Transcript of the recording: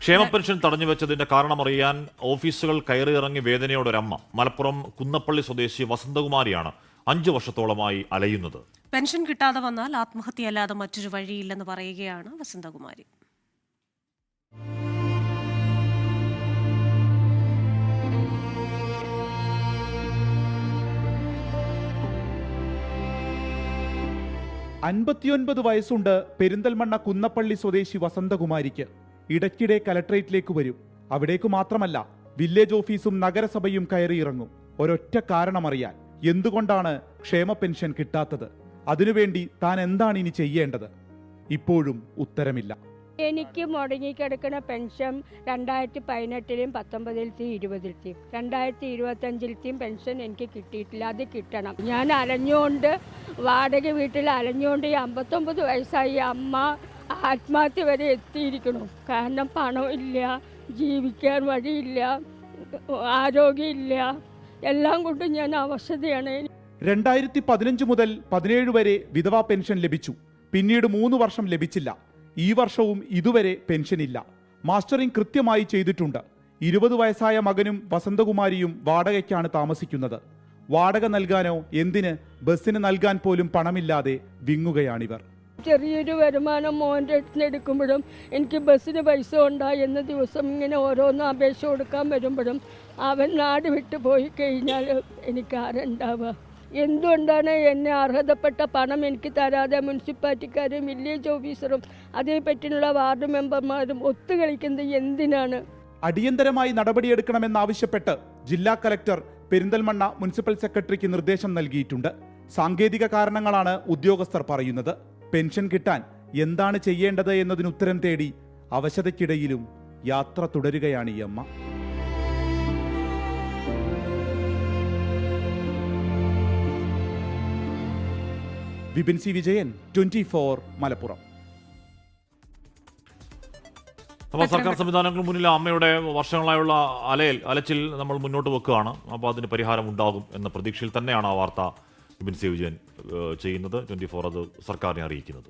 ക്ഷേമ പെൻഷൻ തടഞ്ഞുവെച്ചതിന്റെ കാരണമറിയാൻ ഓഫീസുകൾ കയറിയിറങ്ങി വേദനയോടൊരമ്മ. മലപ്പുറം കുന്നപ്പള്ളി സ്വദേശി വസന്തകുമാരിയാണ് 5 വർഷത്തോളമായി അലയുന്നത്. പെൻഷൻ കിട്ടാതെ വന്നാൽ ആത്മഹത്യയല്ലാതെ മറ്റൊരു വഴിയില്ലെന്ന് പറയുകയാണ് വസന്തകുമാരി. അൻപത്തിയൊൻപത് വയസ്സുണ്ട് പെരിന്തൽമണ്ണ കുന്നപ്പള്ളി സ്വദേശി വസന്തകുമാരിക്ക്. ഇടയ്ക്കിടെ കലക്ട്രേറ്റിലേക്ക് വരും. അവിടേക്ക് മാത്രമല്ല, വില്ലേജ് ഓഫീസും നഗരസഭയും കയറിയിറങ്ങും. ഒരൊറ്റ കാരണമറിയാൻ, എന്തുകൊണ്ടാണ് ക്ഷേമ പെൻഷൻ കിട്ടാത്തത്, അതിനുവേണ്ടി താൻ എന്താണ് ഇനി ചെയ്യേണ്ടത്. ഇപ്പോഴും ഉത്തരമില്ല. എനിക്ക് മുടങ്ങിക്കിടക്കുന്ന പെൻഷൻ 2018-ലും 19-ലെയും 20-ലെയും 2025-ലെയും പെൻഷൻ എനിക്ക് കിട്ടിയിട്ടില്ല. അത് കിട്ടണം. ഞാൻ അലഞ്ഞുകൊണ്ട് വാടക വീട്ടിൽ അലഞ്ഞുകൊണ്ട് 59 വയസ്സായി അമ്മ ആത്മഹത്യ വരെ എത്തിയിരിക്കണം. കാരണം പണമില്ല, ജീവിക്കാൻ വഴിയില്ല, ആരോഗ്യമില്ല, എല്ലാം കൊണ്ടും ഞാൻ അവശതയാണ്. 2015 മുതൽ 17 വരെ വിധവാ പെൻഷൻ ലഭിച്ചു. പിന്നീട് 3 വർഷം ലഭിച്ചില്ല. ഈ വർഷവും ഇതുവരെ പെൻഷനില്ല. മാസ്റ്ററിംഗ് കൃത്യമായി ചെയ്തിട്ടുണ്ട്. 20 വയസ്സായ മകനും വസന്തകുമാരിയും വാടകയ്ക്കാണ് താമസിക്കുന്നത്. വാടക നൽകാനോ എന്തിന് ബസ്സിന് നൽകാൻ പോലും പണമില്ലാതെ വിങ്ങുകയാണിവർ. ചെറിയൊരു വരുമാനം മോൻ്റെ അടുത്ത് എടുക്കുമ്പോഴും എനിക്ക് ബസ്സിന് പൈസ ഉണ്ടാ എന്ന ദിവസം ഇങ്ങനെ ഓരോന്ന് അപേക്ഷ കൊടുക്കാൻ വരുമ്പോഴും അവൻ നാട് വിട്ടു പോയി കഴിഞ്ഞാൽ എനിക്ക് ആരുണ്ടാവുക? എന്തുകൊണ്ടാണ് എന്നെ അർഹതപ്പെട്ട പണം എനിക്ക് തരാതെ മുനിസിപ്പാലിറ്റിക്കാരും വില്ലേജ് ഓഫീസറും അതേപറ്റിയുള്ള വാർഡ് മെമ്പർമാരും ഒത്തുകളിക്കുന്നത് എന്തിനാണ്? അടിയന്തരമായി നടപടിയെടുക്കണമെന്നാവശ്യപ്പെട്ട് ജില്ലാ കലക്ടർ പെരിന്തൽമണ്ണ മുനിസിപ്പൽ സെക്രട്ടറിക്ക് നിർദ്ദേശം നൽകിയിട്ടുണ്ട്. സാങ്കേതിക കാരണങ്ങളാണ് ഉദ്യോഗസ്ഥർ പറയുന്നത്. പെൻഷൻ കിട്ടാൻ എന്താണ് ചെയ്യേണ്ടത് എന്നതിന് ഉത്തരം തേടി അവശതയ്ക്കിടയിലും യാത്ര തുടരുകയാണ് ഈ അമ്മ. വിപിൻ സി വിജയൻ, 24 മലപ്പുറം. അപ്പോൾ സർക്കാർ സംവിധാനങ്ങൾക്ക് മുന്നിൽ അമ്മയുടെ വർഷങ്ങളായുള്ള അലച്ചിൽ നമ്മൾ മുന്നോട്ട് വെക്കുകയാണ്. അപ്പോൾ അതിന് പരിഹാരം ഉണ്ടാകും എന്ന പ്രതീക്ഷയിൽ തന്നെയാണ് ആ വാർത്ത വിപിൻ സി വിജയൻ ചെയ്യുന്നത്. 24 അത് സർക്കാരിനെ അറിയിക്കുന്നത്.